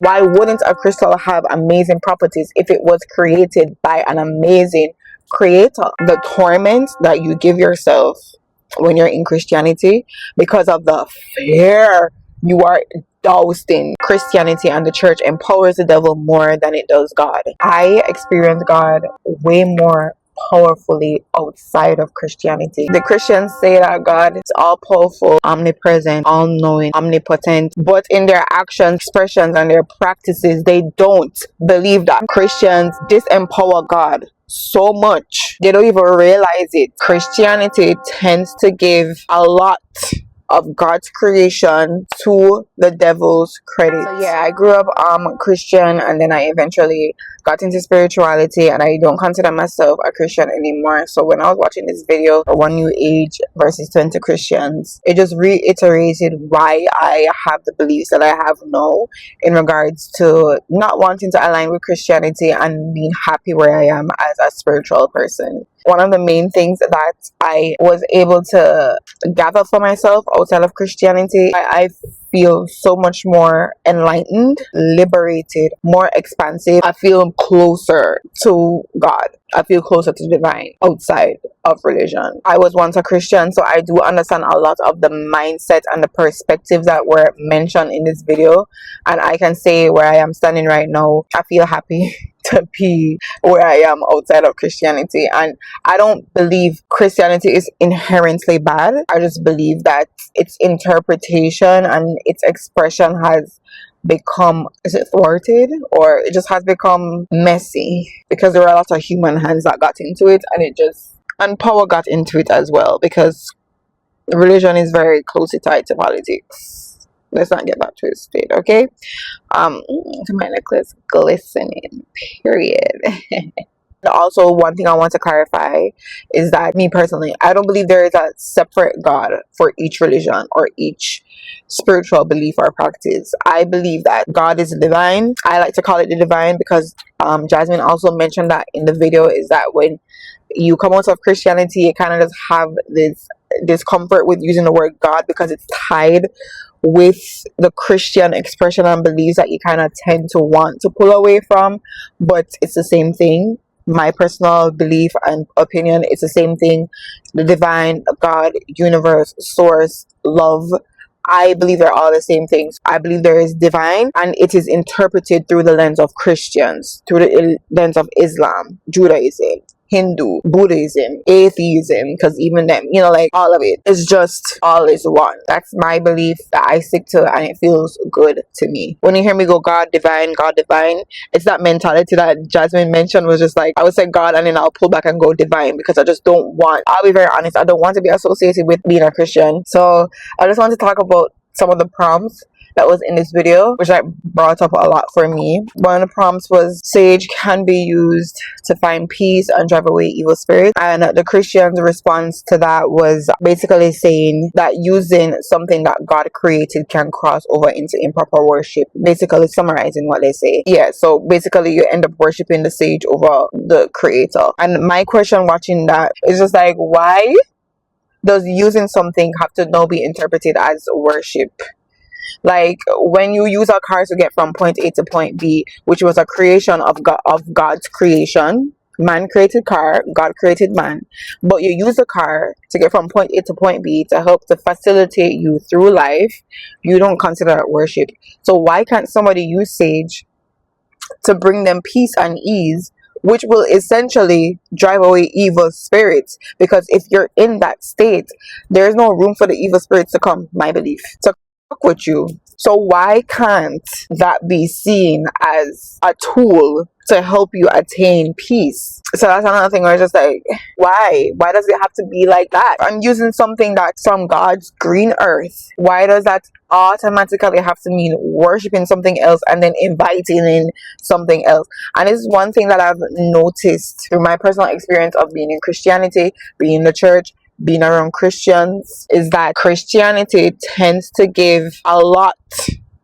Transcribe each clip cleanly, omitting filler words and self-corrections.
Why wouldn't a crystal have amazing properties if it was created by an amazing creator? The torment that you give yourself when you're in Christianity because of the fear you are doused in Christianity, and the church empowers the devil more than it does God. I experience God way more powerfully outside of Christianity. The Christians say that God is all powerful, omnipresent, all knowing, omnipotent, but in their actions, expressions, and their practices, they don't believe that. Christians disempower God so much they don't even realize it. Christianity tends to give a lot of God's creation to the devil's credit. So yeah, I grew up Christian, and then I eventually got into spirituality, and I don't consider myself a Christian anymore. So when I was watching this video, One New Age versus 20 Christians, it just reiterated why I have the beliefs that I have now in regards to not wanting to align with Christianity and being happy where I am as a spiritual person. One of the main things that I was able to gather for myself outside of Christianity, I feel so much more enlightened, liberated, more expansive. I feel closer to God. I feel closer to divine outside of religion. I was once a Christian, so I do understand a lot of the mindset and the perspectives that were mentioned in this video. And I can say where I am standing right now, I feel happy to be where I am outside of Christianity. And I don't believe Christianity is inherently bad. I just believe that its interpretation and its expression has become, is it thwarted, or it just has become messy because there are a lot of human hands that got into it, and power got into it as well, because religion is very closely tied to politics. Let's not get that twisted, okay? My necklace glistening, period. Also, one thing I want to clarify is that me personally, I don't believe there is a separate God for each religion or each spiritual belief or practice. I believe that God is divine. I like to call it the divine because Jasmine also mentioned that in the video, is that when you come out of Christianity, you kind of just have this discomfort with using the word God because it's tied with the Christian expression and beliefs that you kind of tend to want to pull away from, but it's the same thing. My personal belief and opinion, it's the same thing. The divine, God, universe, source, love, I believe they're all the same things. I believe there is divine, and it is interpreted through the lens of Christians, through the lens of Islam, Judaism, Hindu, Buddhism, atheism, because even them, like all of it, it's just all is one. That's my belief that I stick to, and it feels good to me. When you hear me go God divine, it's that mentality that Jasmine mentioned, was just like, I would say God and then I'll pull back and go divine, because I just don't want, I'll be very honest, I don't want to be associated with being a Christian. So I just want to talk about some of the prompts that was in this video, which I brought up a lot for me. One of the prompts was, sage can be used to find peace and drive away evil spirits, and the Christian's response to that was basically saying that using something that God created can cross over into improper worship, basically summarizing what they say. Yeah, so basically you end up worshiping the sage over the creator. And my question watching that is just like, why does using something have to now be interpreted as worship? Like, when you use a car to get from point A to point B, which was a creation of God's creation, man created car, God created man, but you use the car to get from point A to point B to help to facilitate you through life, you don't consider it worship. So why can't somebody use sage to bring them peace and ease, which will essentially drive away evil spirits? Because if you're in that state, there's no room for the evil spirits to come, my belief, to fuck with you. So why can't that be seen as a tool to help you attain peace? So that's another thing where it's just like, why does it have to be like that? I'm using something that's from God's green earth. Why does that automatically have to mean worshiping something else and then inviting in something else? And this is one thing that I've noticed through my personal experience of being in Christianity, being in the church, being around Christians, is that Christianity tends to give a lot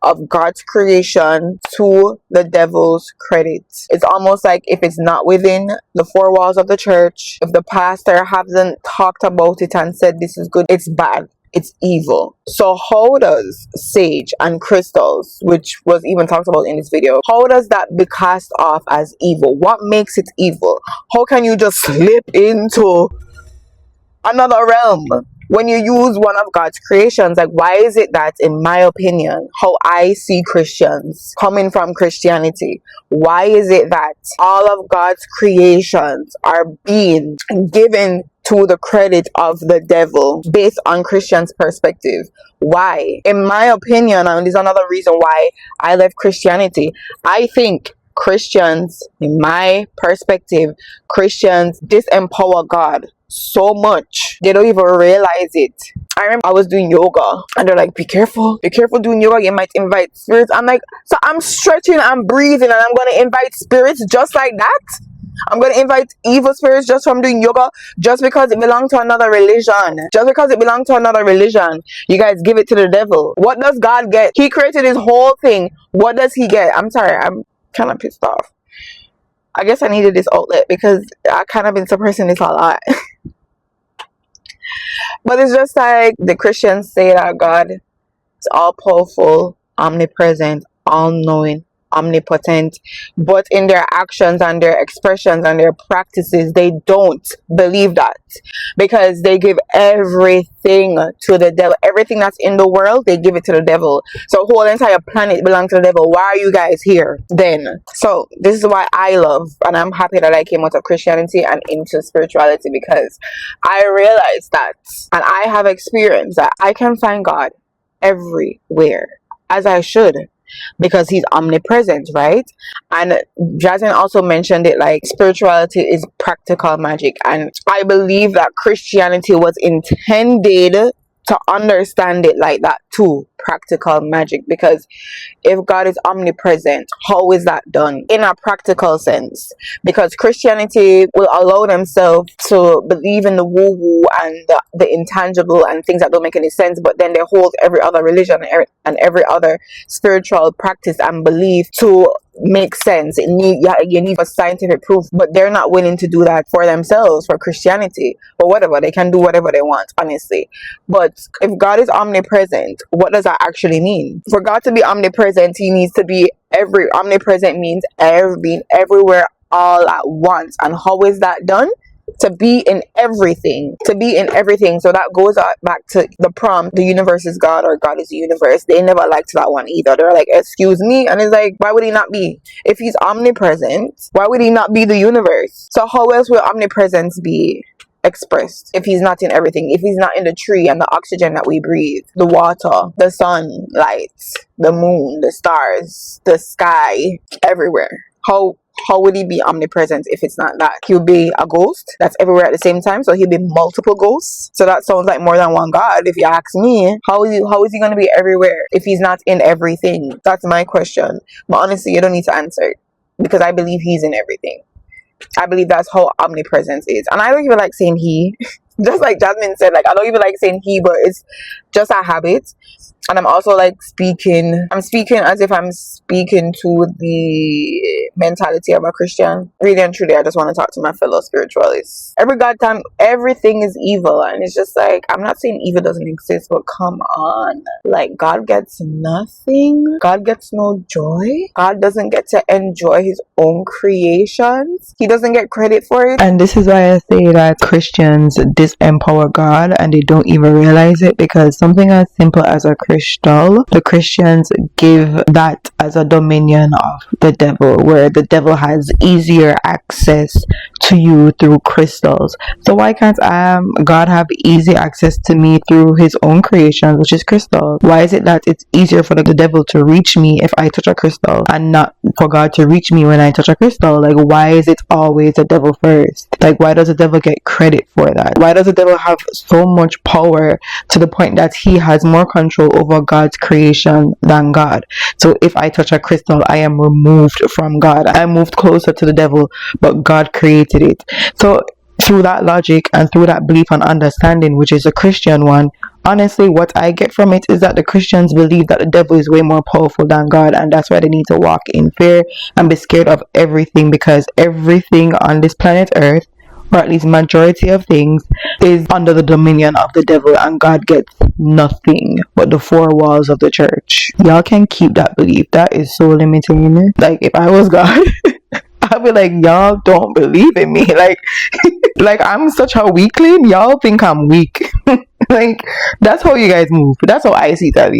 of God's creation to the devil's credit. It's almost like if it's not within the four walls of the church, if the pastor hasn't talked about it and said this is good, it's bad. it's evil. So how does sage and crystals, which was even talked about in this video, how does that be cast off as evil? What makes it evil? How can you just slip into another realm when you use one of God's creations? Like, why is it that, in my opinion, how I see Christians coming from Christianity, why is it that all of God's creations are being given to the credit of the devil based on Christians' perspective? Why? In my opinion, and this is another reason why I left Christianity, I think Christians, in my perspective, Christians disempower God so much they don't even realize it. I remember I was doing yoga and they're like, be careful doing yoga, you might invite spirits. I'm like, so I'm stretching, I'm breathing, and I'm gonna invite spirits just like that? I'm gonna invite evil spirits just from doing yoga, just because it belongs to another religion? Just because it belongs to another religion, you guys give it to the devil. What does God get? He created his whole thing. What does he get? I'm sorry, I'm kind of pissed off. I guess I needed this outlet because I kind of been suppressing this a lot. But it's just like the Christians say that God is all powerful, omnipresent, all knowing, omnipotent, but in their actions and their expressions and their practices, they don't believe that, because they give everything to the devil. Everything that's in the world, they give it to the devil. So whole entire planet belongs to the devil. Why are you guys here then? So this is why I love, and I'm happy that I came out of Christianity and into spirituality, because I realized that, and I have experienced that I can find God everywhere, as I should, because he's omnipresent, right? And Jasmine also mentioned it, like spirituality is practical magic, and I believe that Christianity was intended to understand it like that too, practical magic. Because if God is omnipresent, how is that done in a practical sense? Because Christianity will allow themselves to believe in the woo-woo and the intangible and things that don't make any sense, but then they hold every other religion and every other spiritual practice and belief to make sense. You need a scientific proof, but they're not willing to do that for themselves, for Christianity. But whatever, they can do whatever they want, honestly. But if God is omnipresent, what does that actually mean? For God to be omnipresent, he needs to be omnipresent means being everywhere all at once. And how is that done? To be in everything. So that goes back to the prompt, the universe is God or God is the universe. They never liked that one either. They're like, excuse me. And it's like, why would he not be? If he's omnipresent, why would he not be the universe? So how else will omnipresence be expressed if he's not in everything? If he's not in the tree and the oxygen that we breathe, the water, the sunlight, the moon, the stars, the sky, everywhere, how would he be omnipresent if it's not that? He'll be a ghost that's everywhere at the same time, so he'll be multiple ghosts. So that sounds like more than one God, if you ask me. How is he going to be everywhere if he's not in everything? That's my question. But honestly, you don't need to answer it, because I believe he's in everything. I believe that's how omnipresence is. And I don't even like saying he. Just like Jasmine said, like, I don't even like saying he, but it's just a habit. And I'm also like I'm speaking as if I'm speaking to the mentality of a Christian. Really and truly, I just want to talk to my fellow spiritualists. Every goddamn, everything is evil. And it's just like, I'm not saying evil doesn't exist, but come on. Like, God gets nothing. God gets no joy. God doesn't get to enjoy his own creations. He doesn't get credit for it. And this is why I say that Christians disempower God and they don't even realize it, because something as simple as a crystal, the Christians give that as a dominion of the devil, where the devil has easier access to you through crystals. So why can't God have easy access to me through his own creation, which is crystal? Why is it that it's easier for the devil to reach me if I touch a crystal and not for God to reach me when I touch a crystal? Like, why is it always the devil first? Like, why does the devil get credit for that? Why does the devil have so much power to the point that he has more control over God's creation than God? So if I touch a crystal, I am removed from God. I moved closer to the devil, but God created it. So through that logic and through that belief and understanding, which is a Christian one, honestly, what I get from it is that the Christians believe that the devil is way more powerful than God, and that's why they need to walk in fear and be scared of everything, because everything on this planet Earth or at least majority of things, is under the dominion of the devil, and God gets nothing but the four walls of the church. Y'all can keep that belief. That is so limiting. Like, if I was God, I'd be like, y'all don't believe in me. Like I'm such a weakling. Y'all think I'm weak. Like, that's how you guys move. That's how I see that.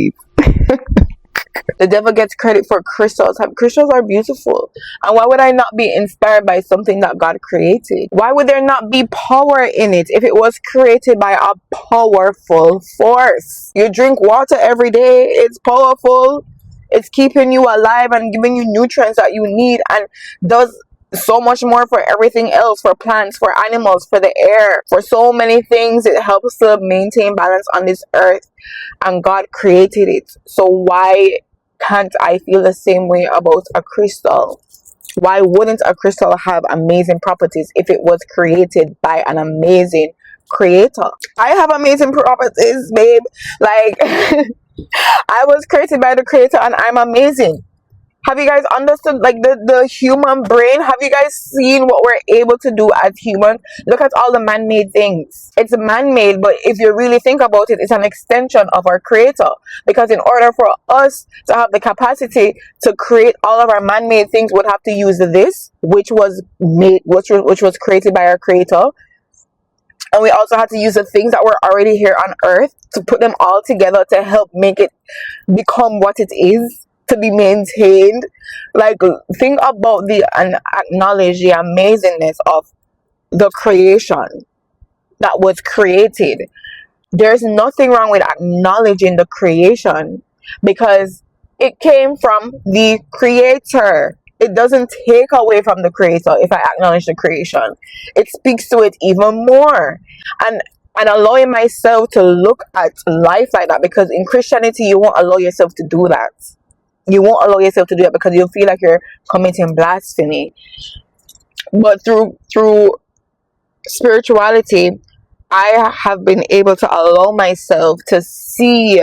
The devil gets credit for crystals. Crystals are beautiful. And why would I not be inspired by something that God created? Why would there not be power in it if it was created by a powerful force? You drink water every day. It's powerful. It's keeping you alive and giving you nutrients that you need, and does so much more for everything else, for plants, for animals, for the air, for so many things. It helps to maintain balance on this earth, and God created it. So why can't I feel the same way about a crystal? Why wouldn't a crystal have amazing properties if it was created by an amazing creator? I have amazing properties, babe. Like, I was created by the creator and I'm amazing. Have you guys understood, like, the human brain? Have you guys seen what we're able to do as humans? Look at all the man-made things. It's man-made, but if you really think about it, it's an extension of our creator. Because in order for us to have the capacity to create all of our man-made things, we'd have to use this, which was created by our creator. And we also had to use the things that were already here on earth to put them all together to help make it become what it is, to be maintained. Like, think about and acknowledge the amazingness of the creation that was created. There's nothing wrong with acknowledging the creation because it came from the creator. It doesn't take away from the creator if I acknowledge the creation. It speaks to it even more. And allowing myself to look at life like that, because in Christianity you won't allow yourself to do that. You won't allow yourself to do it because you'll feel like you're committing blasphemy. But through spirituality, I have been able to allow myself to see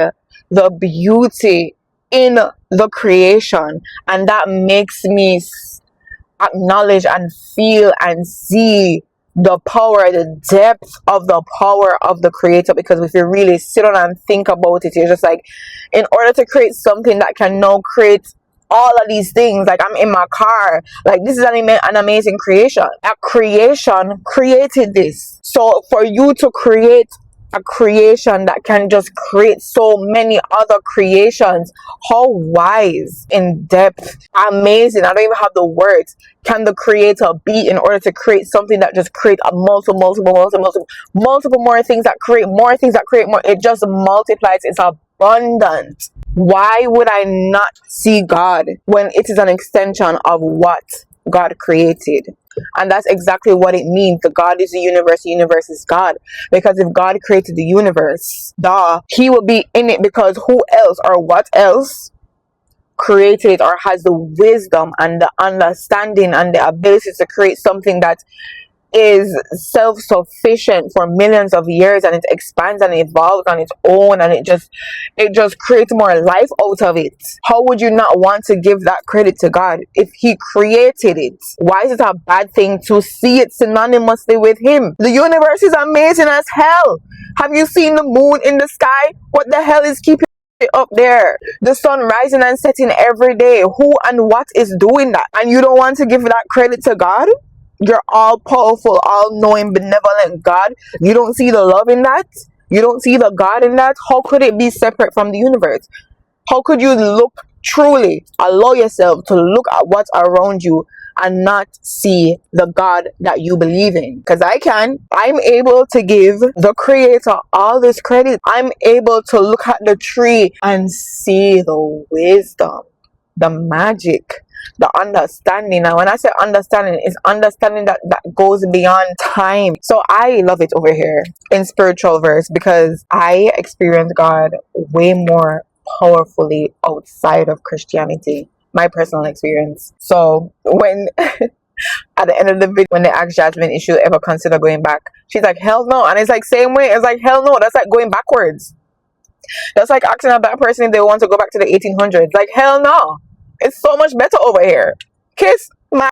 the beauty in the creation, and that makes me acknowledge and feel and see the power, the depth of the power of the creator. Because if you really sit down and think about it, you're just like, in order to create something that can now create all of these things, like I'm in my car, like this is an amazing creation. A creation created this. So for you to create a creation that can just create so many other creations, how wise, in depth, amazing, I don't even have the words, can the creator be in order to create something that just creates a multiple more things that create more things that create more. It just multiplies. It's abundant. Why would I not see God when it is an extension of what God created? And that's exactly what it means. The God is the universe is God. Because if God created the universe, he will be in it, because who else or what else created it or has the wisdom and the understanding and the ability to create something that is self-sufficient for millions of years, and it expands and evolves on its own, and it just creates more life out of it. How would you not want to give that credit to God if he created it? Why is it a bad thing to see it synonymously with him? The universe is amazing as hell. Have you seen the moon in the sky? What the hell is keeping it up there? The sun rising and setting every day. Who and what is doing that? And you don't want to give that credit to God? You're all powerful, all knowing, benevolent God. You don't see the love in that? You don't see the God in that? How could it be separate from the universe? How could you allow yourself to look at what's around you and not see the God that you believe in? Because I'm able to give the creator all this credit. I'm able to look at the tree and see the wisdom, the magic, the understanding. Now when I say understanding, it's understanding that goes beyond time. So I love it over here in spiritual verse, because I experience God way more powerfully outside of Christianity, my personal experience. So when at the end of the video, when they asked Jasmine if she'll ever consider going back, she's like, hell no. And it's like, same way, it's like, hell no, that's like going backwards. That's like asking a black person if they want to go back to the 1800s. Like, hell no. It's so much better over here. Kiss my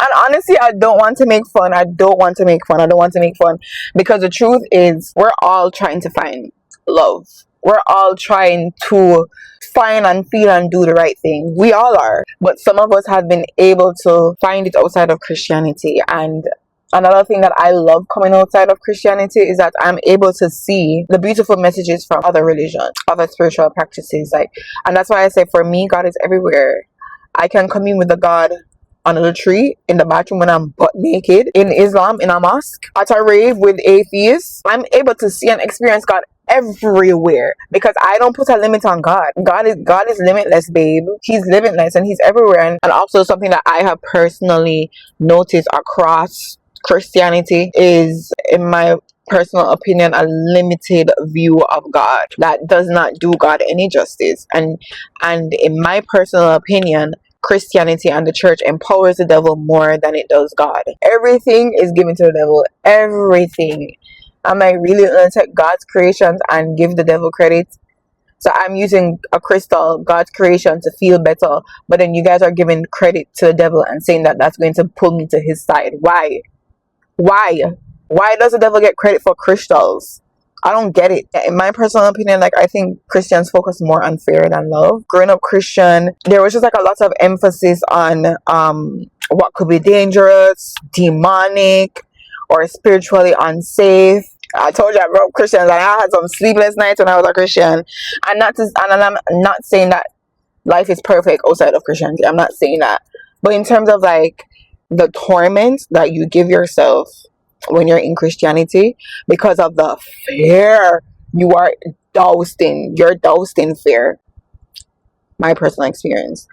And honestly, I don't want to make fun. I don't want to make fun. I don't want to make fun. Because the truth is, we're all trying to find love. We're all trying to find and feel and do the right thing. We all are. But some of us have been able to find it outside of Christianity. And another thing that I love coming outside of Christianity is that I'm able to see the beautiful messages from other religions, other spiritual practices. And that's why I say, for me, God is everywhere. I can commune with the God under the tree, in the bathroom when I'm butt naked, in Islam, in a mosque, at a rave with atheists. I'm able to see and experience God everywhere because I don't put a limit on God. God is limitless, babe. He's limitless and he's everywhere. And also something that I have personally noticed across Christianity is, in my personal opinion, a limited view of God that does not do God any justice. And in my personal opinion, Christianity and the church empowers the devil more than it does God. Everything is given to the devil. Everything. Am I really going to take God's creations and give the devil credit? So I'm using a crystal, God's creation, to feel better. But then you guys are giving credit to the devil and saying that that's going to pull me to his side. Why? Why does the devil get credit for crystals? I don't get it. In my personal opinion, I think Christians focus more on fear than love. Growing up Christian, there was just a lot of emphasis on what could be dangerous, demonic, or spiritually unsafe. I told you I grew up Christian, and I had some sleepless nights when I was a Christian. And I'm not saying that life is perfect outside of Christianity. I'm not saying that. But in terms of the torment that you give yourself when you're in Christianity, because of the fear you're doused in fear. My personal experience,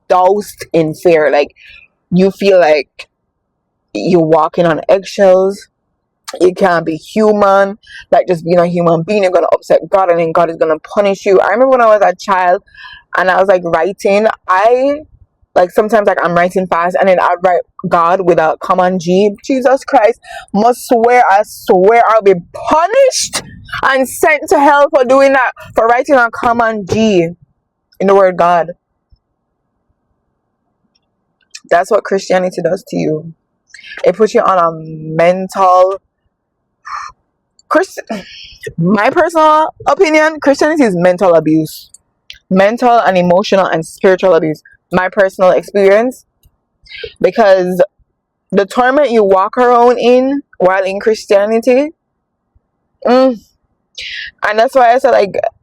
doused in fear. You feel like you're walking on eggshells. You can't be human. Just being a human being, you're gonna upset God, and then God is gonna punish you. I remember when I was a child and I was writing, sometimes I'm writing fast, and then I write God with a common G. Jesus Christ, I swear I'll be punished and sent to hell for doing that, for writing a common G in the word God. That's what Christianity does to you. It puts you on a mental... My personal opinion, Christianity is mental abuse. Mental and emotional and spiritual abuse. My personal experience. Because the torment you walk around in while in Christianity, and that's why I said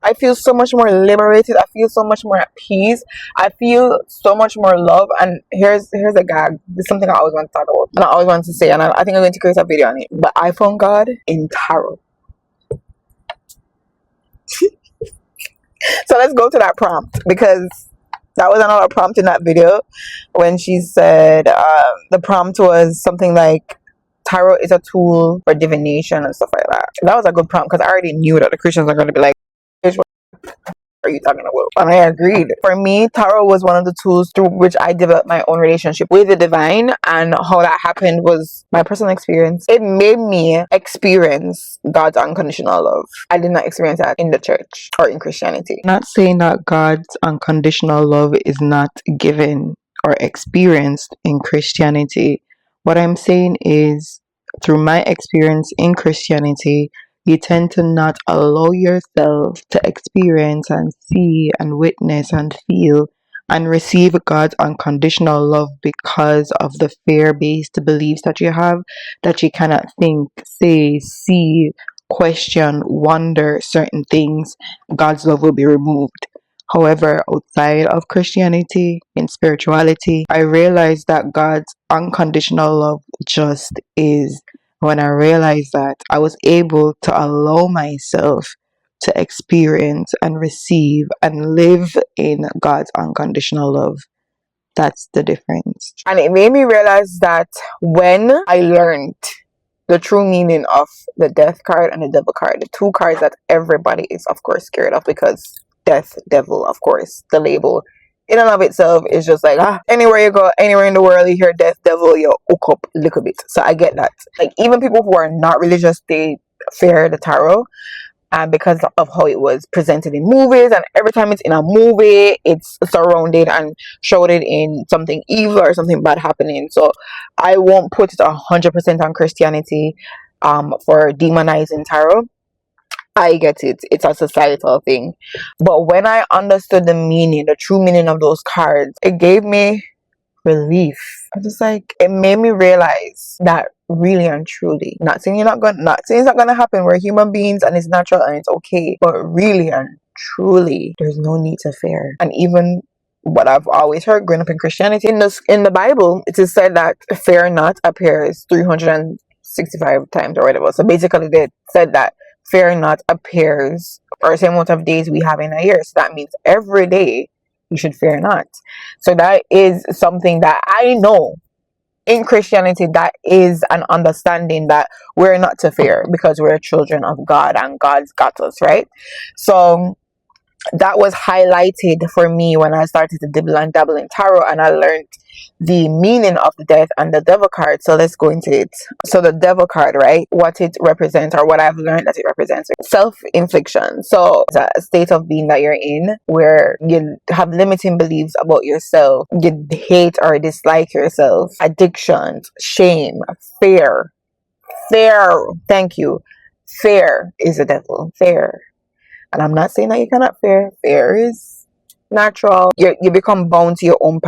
I feel so much more liberated. I feel so much more at peace. I feel so much more love. And here's a gag. This is something I always want to talk about, and I always want to say, and I think I'm going to create a video on it. But I found God in tarot. So let's go to that prompt, because that was another prompt in that video when she said the prompt was something like, tarot is a tool for divination and stuff like that. That was a good prompt, because I already knew that the Christians are going to be like, "Bitch, what are you talking about?" And I agreed. For me, tarot was one of the tools through which I developed my own relationship with the divine, and how that happened was my personal experience. It made me experience God's unconditional love. I did not experience that in the church or in Christianity. Not saying that God's unconditional love is not given or experienced in Christianity. What I'm saying is, through my experience in Christianity, you tend to not allow yourself to experience and see and witness and feel and receive God's unconditional love because of the fear-based beliefs that you have, that you cannot think, say, see, question, wonder certain things. God's love will be removed. However, outside of Christianity, in spirituality, I realized that God's unconditional love just is. When I realized that, I was able to allow myself to experience and receive and live in God's unconditional love. That's the difference. And it made me realize that when I learned the true meaning of the death card and the devil card, the two cards that everybody is of course scared of, because death, devil, of course, the label in and of itself is just anywhere you go, anywhere in the world, you hear death, devil, you hook up a little bit. So I get that. Even people who are not religious, they fear the tarot. and because of how it was presented in movies, and every time it's in a movie it's surrounded and shrouded in something evil or something bad happening. So I won't put it 100% on Christianity for demonizing tarot. I get it, it's a societal thing, but when I understood the meaning, the true meaning of those cards, it gave me relief. I'm just like, it made me realize that really and truly, not saying it's not gonna happen, we're human beings and it's natural and it's okay, but really and truly there's no need to fear. And even what I've always heard growing up in Christianity, in the Bible it is said that fear not appears 365 times or whatever. So basically they said that fear not appears for the same amount of days we have in a year. So that means every day you should fear not. So that is something that I know in Christianity, that is an understanding that we're not to fear because we're children of God and God's got us, right? So that was highlighted for me when I started to dibble and dabble in tarot, and I learned the meaning of the death and the devil card. So let's go into it. So the devil card, right, what it represents, or what I've learned that it represents, self-infliction. So it's a state of being that you're in where you have limiting beliefs about yourself, you hate or dislike yourself, addictions, shame, fear, thank you, fear is the devil. Fear. And I'm not saying that you cannot fear. Fear is natural. You become bound to your own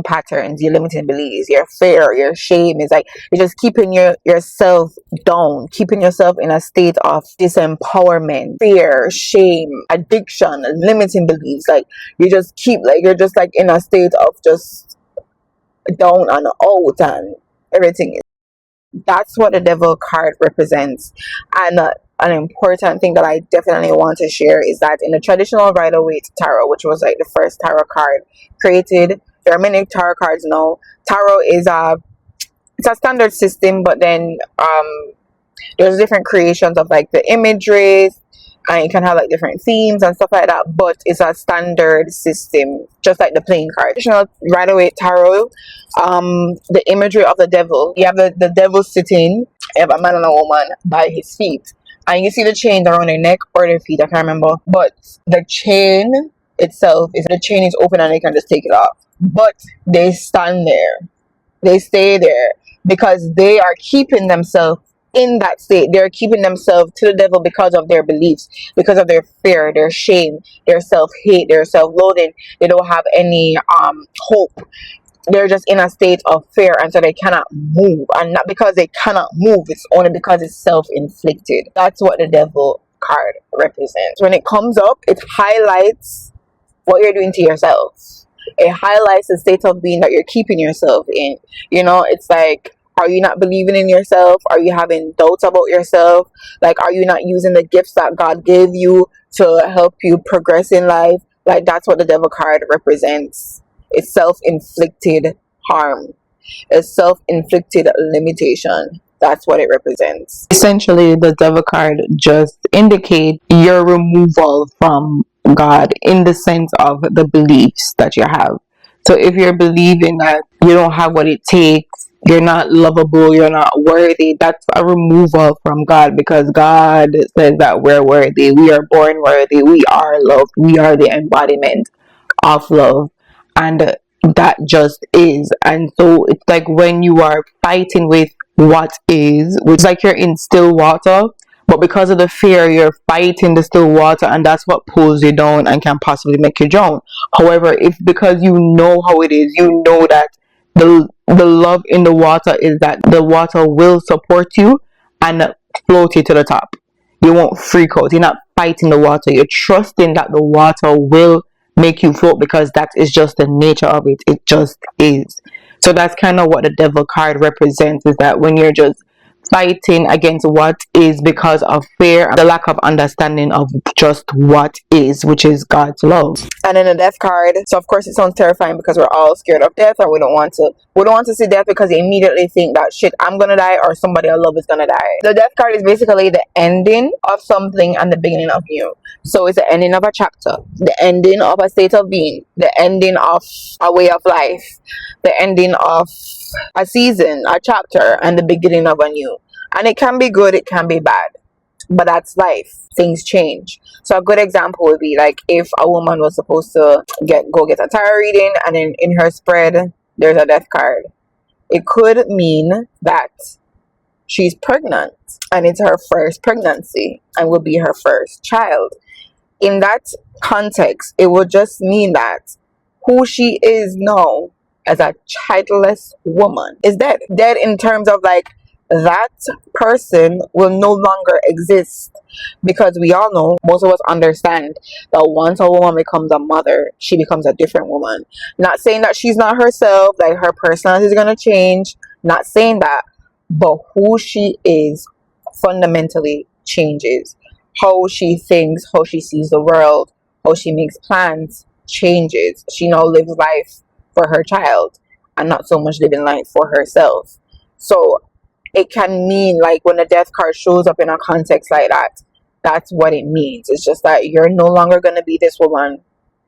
patterns, your limiting beliefs, your fear, your shame. Is like you're just keeping yourself down, keeping yourself in a state of disempowerment, fear, shame, addiction, limiting beliefs. Like you just keep you're just like in a state of just down and out and everything. That's what the devil card represents. And an important thing that I definitely want to share is that in the traditional Rider-Waite tarot, which was like the first tarot card created, there are many tarot cards now. Tarot is it's a standard system, but then there's different creations of like the imageries, and you can have like different themes and stuff like that, but it's a standard system, just like the playing card. Traditional Rider-Waite tarot, the imagery of the devil, you have the devil sitting, you have a man and a woman by his feet, and you see the chains around their neck or their feet, I can't remember, but the chain itself, is the chain is open and they can just take it off, but they stand there, they stay there because they are keeping themselves in that state. They're keeping themselves to the devil because of their beliefs, because of their fear, their shame, their self-hate, their self-loathing. They don't have any hope. They're just in a state of fear, and so they cannot move. And not because they cannot move, it's only because it's self-inflicted. That's what the devil card represents. When it comes up, it highlights what you're doing to yourself. It highlights the state of being that you're keeping yourself in. You know, it's like, are you not believing in yourself? Are you having doubts about yourself? Like, are you not using the gifts that God gave you to help you progress in life? Like, that's what the devil card represents. It's self-inflicted harm. It's self-inflicted limitation. That's what it represents. Essentially, the devil card just indicates your removal from God in the sense of the beliefs that you have. So if you're believing that you don't have what it takes, you're not lovable, you're not worthy, that's a removal from God, because God says that we're worthy, we are born worthy, we are loved, we are the embodiment of love, and that just is. And so it's like when you are fighting with what is, which is like you're in still water, but because of the fear you're fighting the still water, and that's what pulls you down and can possibly make you drown. However, if because you know how it is, you know that the love in the water is that the water will support you and float you to the top. You won't freak out, you're not fighting the water, you're trusting that the water will make you float, because that is just the nature of it. It just is. So that's kind of what the devil card represents, is that when you're just fighting against what is because of fear, the lack of understanding of just what is, which is God's love. And then the death card, so of course it sounds terrifying because we're all scared of death, or we don't want to see death because we immediately think that shit, I'm gonna die or somebody I love is gonna die. The death card is basically the ending of something and the beginning of new. So it's the ending of a chapter, the ending of a state of being, the ending of a way of life, the ending of a season, a chapter, and the beginning of a new. And it can be good, it can be bad. but that's life. Things change. So a good example would be like if a woman was supposed to go get a tarot reading, and then in her spread there's a death card. It could mean that she's pregnant and it's her first pregnancy and will be her first child. In that context, it would just mean that who she is now as a childless woman is dead. Dead in terms of like that person will no longer exist, because we all know, most of us understand that once a woman becomes a mother, she becomes a different woman. Not saying that she's not herself, like her personality is going to change, not saying that, but who she is fundamentally changes. How she thinks, how she sees the world, how she makes plans changes. She now lives life for her child and not so much living life for herself. So it can mean, like, when a death card shows up in a context like that, that's what it means. It's just that you're no longer going to be this woman.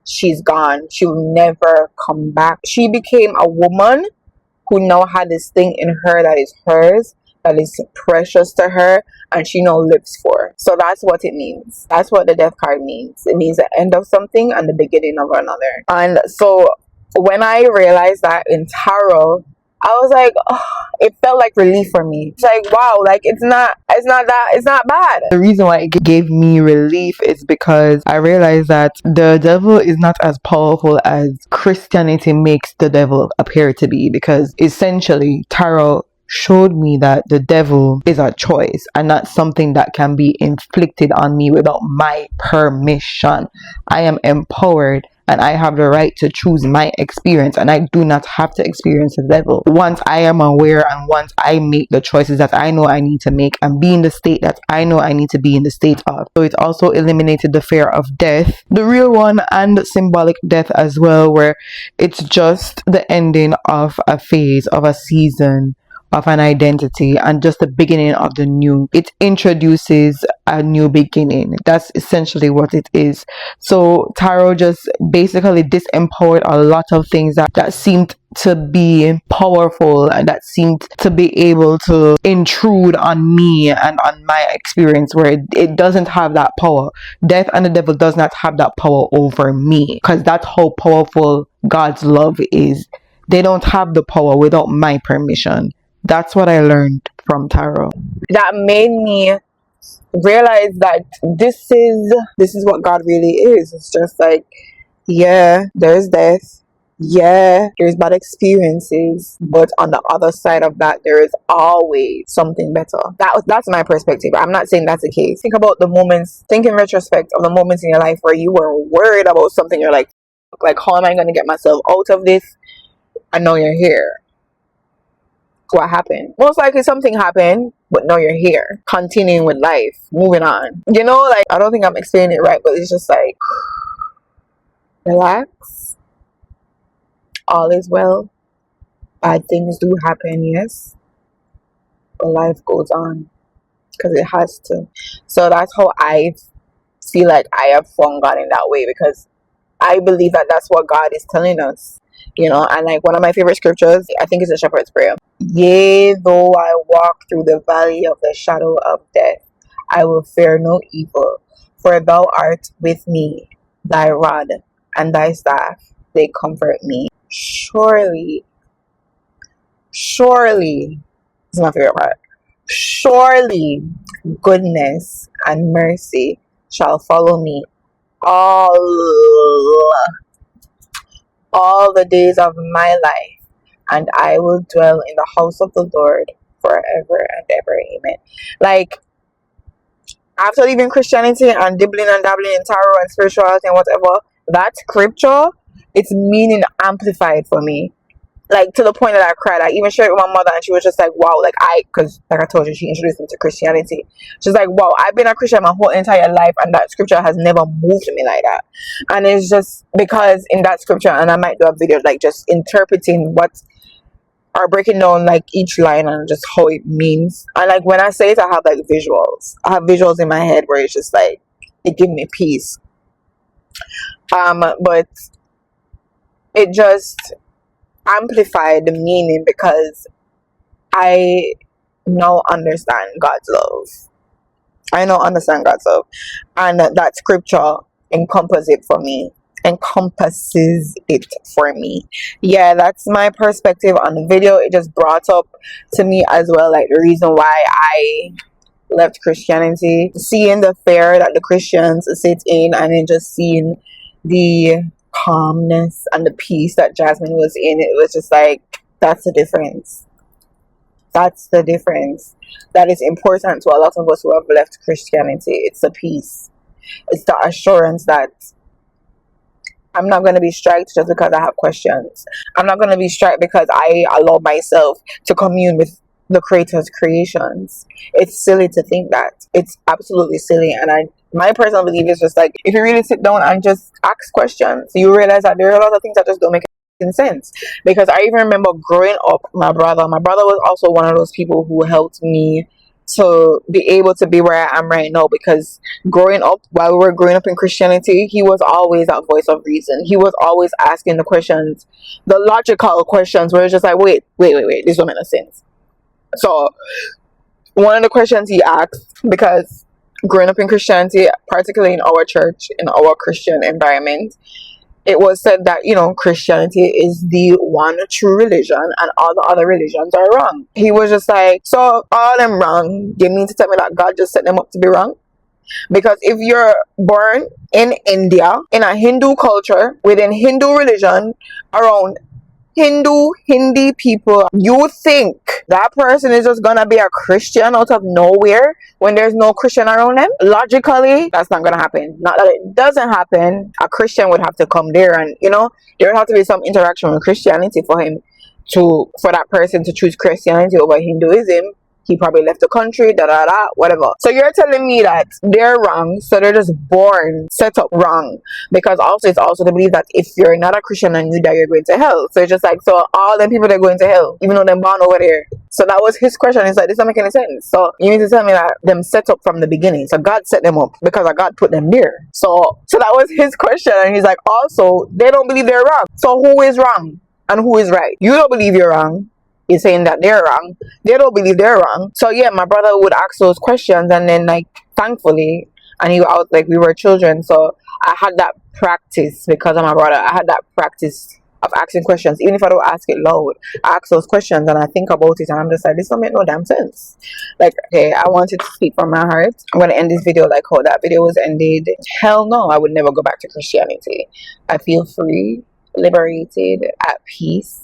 She's gone. She will never come back. She became a woman who now had this thing in her that is hers, that is precious to her, and she now lives for. So that's what it means. That's what the death card means. It means the end of something and the beginning of another. And so when I realized that in tarot, I was like, oh, it felt like relief for me. It's like, wow, like it's not bad. The reason why it gave me relief is because I realized that the devil is not as powerful as Christianity makes the devil appear to be, because essentially tarot showed me that the devil is a choice and not something that can be inflicted on me without my permission. I am empowered and I have the right to choose my experience, and I do not have to experience the devil. Once I am aware and once I make the choices that I know I need to make and be in the state that I know I need to be in the state of. So it also eliminated the fear of death, the real one, and symbolic death as well, where it's just the ending of a phase, of a season, of an identity, and just the beginning of the new. It introduces a new beginning. That's essentially what it is. So tarot just basically disempowered a lot of things that seemed to be powerful and that seemed to be able to intrude on me and on my experience, where it doesn't have that power. Death and the devil does not have that power over me, because that's how powerful God's love is. They don't have the power without my permission. That's what I learned from tarot. That made me realize that this is what God really is. It's just like, yeah, there's death, yeah, there's bad experiences, but on the other side of that, there is always something better. That's my perspective. I'm not saying that's the case. Think about the moments, think in retrospect of the moments in your life where you were worried about something. You're like, how am I going to get myself out of this? I know you're here. What happened? Most likely something happened, but now you're here, continuing with life, moving on. Like, I don't think I'm explaining it right, but it's just like, relax, all is well. Bad things do happen, yes, but life goes on, because it has to. So that's how I feel like I have found God in that way, because I believe that that's what God is telling us. And like one of my favorite scriptures, I think it's a shepherd's prayer. Yea, though I walk through the valley of the shadow of death, I will fear no evil, for thou art with me. Thy rod and thy staff, they comfort me. Surely, it's my favorite part. Surely goodness and mercy shall follow me all the days of my life, and I will dwell in the house of the Lord forever and ever. Amen. Like, after leaving Christianity and dibbling and dabbling in tarot and spirituality and whatever, that scripture, its meaning amplified for me. Like, to the point that I cried. I even shared it with my mother, and she was just like, wow, because like I told you, she introduced me to Christianity. She's like, wow, I've been a Christian my whole entire life, and that scripture has never moved me like that. And it's just because in that scripture, and I might do a video, like, just interpreting what, or breaking down, like, each line and just how it means. And, like, when I say it, I have, like, visuals. I have visuals in my head where it's just, like, it gives me peace. But it just amplified the meaning, because I now understand God's love. I don't understand God self. And that scripture encompasses it for me. Encompasses it for me. Yeah, that's my perspective on the video. It just brought up to me as well, like the reason why I left Christianity. Seeing the fear that the Christians sit in, and then just seeing the calmness and the peace that Jasmine was in, it was just like, that's the difference. That's the difference that is important to a lot of us who have left Christianity. It's the peace. It's the assurance that I'm not going to be striked just because I have questions. I'm not going to be striked because I allow myself to commune with the Creator's creations. It's silly to think that. It's absolutely silly. And my personal belief is just like, if you really sit down and just ask questions, you realize that there are a lot of things that just don't make sense. Because I even remember growing up, my brother was also one of those people who helped me to be able to be where I am right now, because growing up, while we were growing up in Christianity, he was always that voice of reason. He was always asking the questions, the logical questions, where it's just like, wait, this don't make no sense. So one of the questions he asked, because growing up in Christianity, particularly in our church, in our Christian environment, it was said that, Christianity is the one true religion and all the other religions are wrong. He was just like, so all them wrong, you mean to tell me that God just set them up to be wrong? Because if you're born in India, in a Hindu culture, within Hindu religion, around Hindi people, you think that person is just gonna be a Christian out of nowhere when there's no Christian around them? Logically, that's not gonna happen. Not that it doesn't happen. A Christian would have to come there, and there would have to be some interaction with Christianity for that person to choose Christianity over Hinduism. He probably left the country, whatever. So you're telling me that they're wrong, so they're just born set up wrong. Because also it's also to believe that if you're not a Christian and you die, you're going to hell. So it's just like, so all them people, they're going to hell, even though they're born over there. So that was his question. It's like, this doesn't make any sense. So you need to tell me that them set up from the beginning. So God set them up because God put them there. So that was his question. And he's like, also, they don't believe they're wrong. So who is wrong and who is right? You don't believe you're wrong. You're saying that they're wrong. They don't believe they're wrong. So yeah, my brother would ask those questions, and then thankfully, and he was we were children, so I had that practice because of my brother. I had that practice of asking questions, even if I don't ask it loud. I ask those questions and I think about it, and I'm just like, this don't make no damn sense. Okay, I wanted to speak from my heart. I'm gonna end this video like how that video was ended. Hell no, I would never go back to Christianity. I feel free, liberated, at peace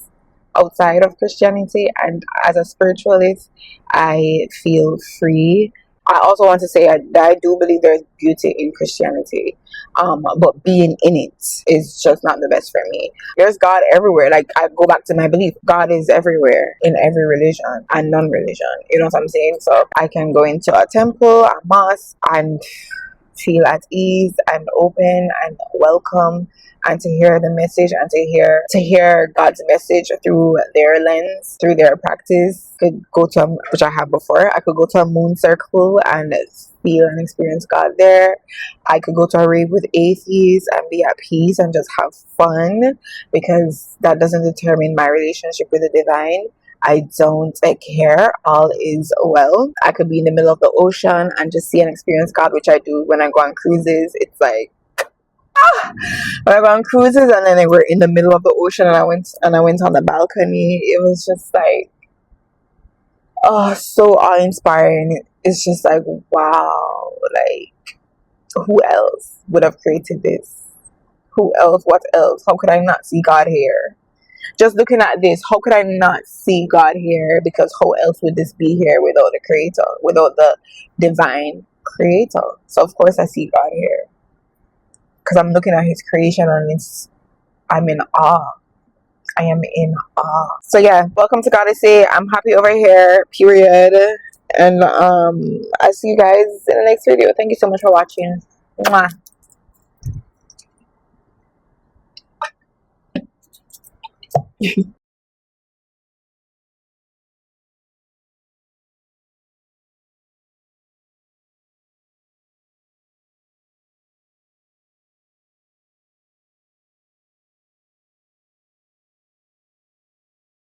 outside of Christianity, and as a spiritualist, I feel free. I also want to say that I do believe there's beauty in Christianity, but being in it is just not the best for me. There's God everywhere. I go back to my belief, God is everywhere in every religion and non-religion. You know what I'm saying? So I can go into a temple, a mosque, and feel at ease and open and welcome, and to hear the message and to hear God's message through their lens, through their practice. Could go to which I have before. I could go to a moon circle and feel and experience God there. I could go to a rave with atheists and be at peace and just have fun, because that doesn't determine my relationship with the divine. I don't care. All is well. I could be in the middle of the ocean and just see and experience God, which I do when I go on cruises. It's like, when I go on cruises and then we're in the middle of the ocean and I went on the balcony. It was just like, oh, so awe-inspiring. It's just like, wow, who else would have created this? Who else? What else? How could I not see God here? Just looking at this, how could I not see God here? Because how else would this be here without the creator, without the divine creator? So of course I see God here, because I'm looking at his creation and I'm in awe. I am in awe. So yeah, welcome to Goddessie. I'm happy over here, period. And I'll see you guys in the next video. Thank you so much for watching. Mwah.